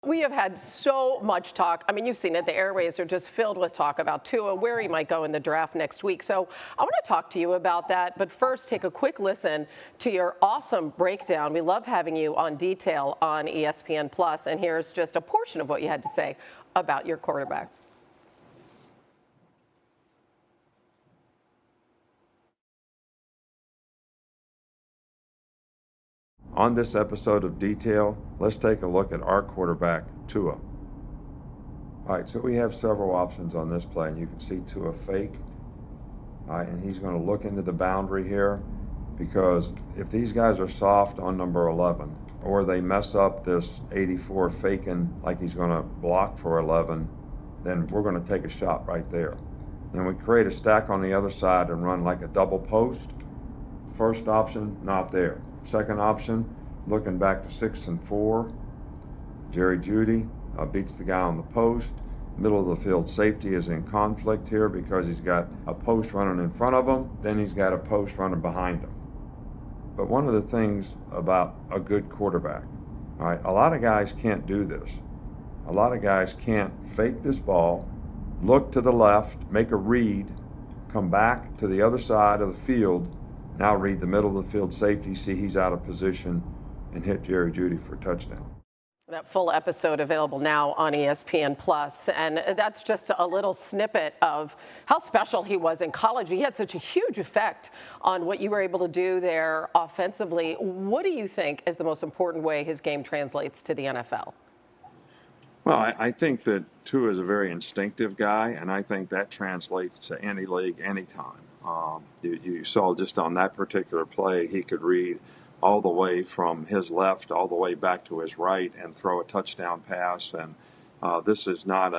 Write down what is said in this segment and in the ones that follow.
We have had so much talk. I mean, you've seen it. The airways are just filled with talk about Tua, where he might go in the draft next week. So I want to talk to you about that. But first, take a quick listen to your awesome breakdown. We love having you on Detail on ESPN+. And here's just a portion of what you had to say about your quarterback. On this episode of Detail, let's take a look at our quarterback, Tua. All right, so we have several options on this play, and you can see Tua fake. All right, and he's going to look into the boundary here, because if these guys are soft on number 11, or they mess up this 84 faking like he's going to block for 11, then we're going to take a shot right there. Then we create a stack on the other side and run like a double post. First option, not there. Second option, looking back to 6 and 4, Jerry Jeudy beats the guy on the post. Middle of the field safety is in conflict here because he's got a post running in front of him, then he's got a post running behind him. But one of the things about a good quarterback, all right, a lot of guys can't do this. A lot of guys can't fake this ball, look to the left, make a read, come back to the other side of the field, now read the middle of the field safety, see he's out of position, and hit Jerry Jeudy for a touchdown. That full episode available now on ESPN+. And that's just a little snippet of how special he was in college. He had such a huge effect on what you were able to do there offensively. What do you think is the most important way his game translates to the NFL? Well, I think that Tua is a very instinctive guy, and I think that translates to any league, anytime. You saw just on that particular play, he could read all the way from his left all the way back to his right and throw a touchdown pass. And this is not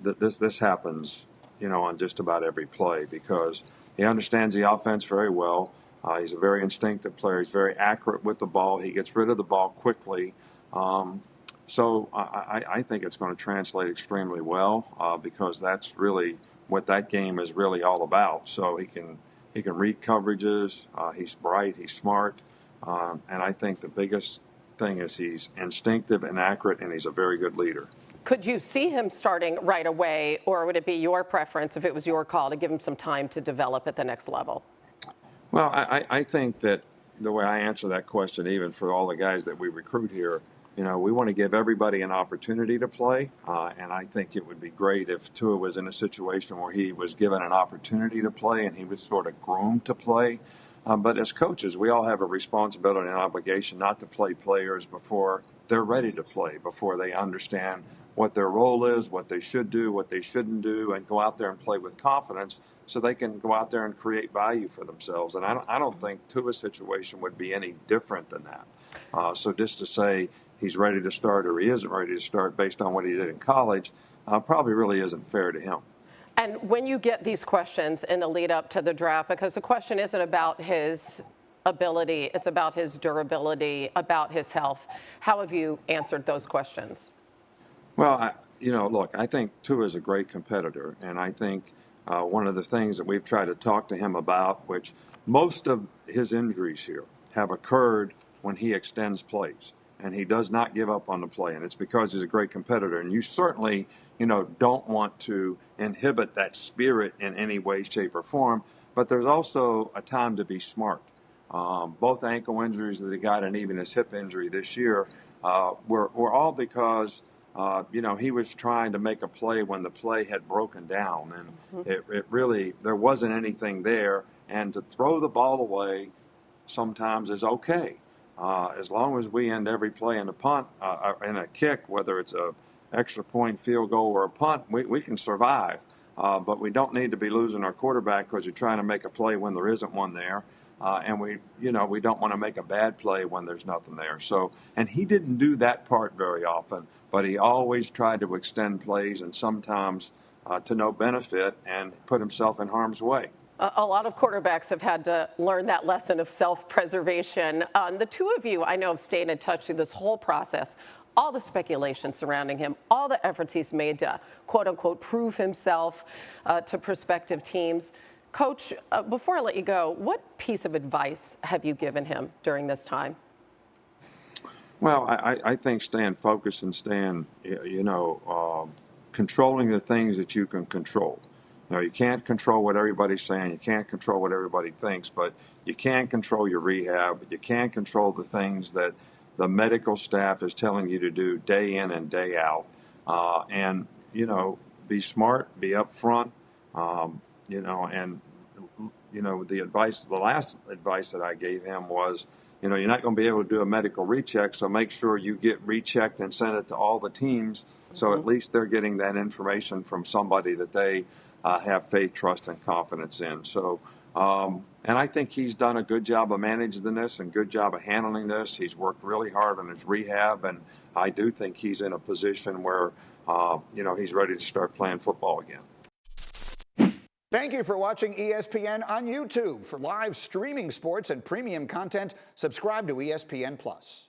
this happens, on just about every play because he understands the offense very well. He's a very instinctive player. He's very accurate with the ball. He gets rid of the ball quickly. So I think it's going to translate extremely well because that's really what that game is really all about. So he can read coverages. He's bright. He's smart. And I think the biggest thing is he's instinctive and accurate, and he's a very good leader. Could you see him starting right away, or would it be your preference if it was your call to give him some time to develop at the next level? Well, I think that the way I answer that question, even for all the guys that we recruit here, we want to give everybody an opportunity to play, and I think it would be great if Tua was in a situation where he was given an opportunity to play and he was sort of groomed to play. But as coaches, we all have a responsibility and obligation not to play players before they're ready to play, before they understand what their role is, what they should do, what they shouldn't do, and go out there and play with confidence so they can go out there and create value for themselves. And I don't think Tua's situation would be any different than that. So just to say he's ready to start or he isn't ready to start based on what he did in college probably really isn't fair to him. And when you get these questions in the lead up to the draft, because the question isn't about his ability, it's about his durability, about his health, how have you answered those questions? Well, look, I think Tua is a great competitor, and I think one of the things that we've tried to talk to him about, which most of his injuries here have occurred when he extends plays. And he does not give up on the play, and it's because he's a great competitor. And you certainly, don't want to inhibit that spirit in any way, shape, or form. But there's also a time to be smart. Both ankle injuries that he got and even his hip injury this year were all because, he was trying to make a play when the play had broken down. And it really, there wasn't anything there. And to throw the ball away sometimes is okay. As long as we end every play in a punt, in a kick, whether it's a extra point, field goal, or a punt, we can survive. But we don't need to be losing our quarterback because you're trying to make a play when there isn't one there. And we don't want to make a bad play when there's nothing there. So, and he didn't do that part very often, but he always tried to extend plays and sometimes to no benefit and put himself in harm's way. A lot of quarterbacks have had to learn that lesson of self-preservation. The two of you, I know, have stayed in touch through this whole process. All the speculation surrounding him, all the efforts he's made to, quote unquote, prove himself to prospective teams. Coach, before I let you go, what piece of advice have you given him during this time? Well, I think staying focused and staying, controlling the things that you can control. You can't control what everybody's saying. You can't control what everybody thinks, but you can control your rehab. You can control the things that the medical staff is telling you to do day in and day out. And be smart, be upfront, and the last advice that I gave him was, you're not going to be able to do a medical recheck, so make sure you get rechecked and send it to all the teams, so at least they're getting that information from somebody that they have faith, trust, and confidence in. So, and I think he's done a good job of managing this and good job of handling this. He's worked really hard on his rehab, and I do think he's in a position where, he's ready to start playing football again. Thank you for watching ESPN on YouTube. For live streaming sports and premium content, subscribe to ESPN+.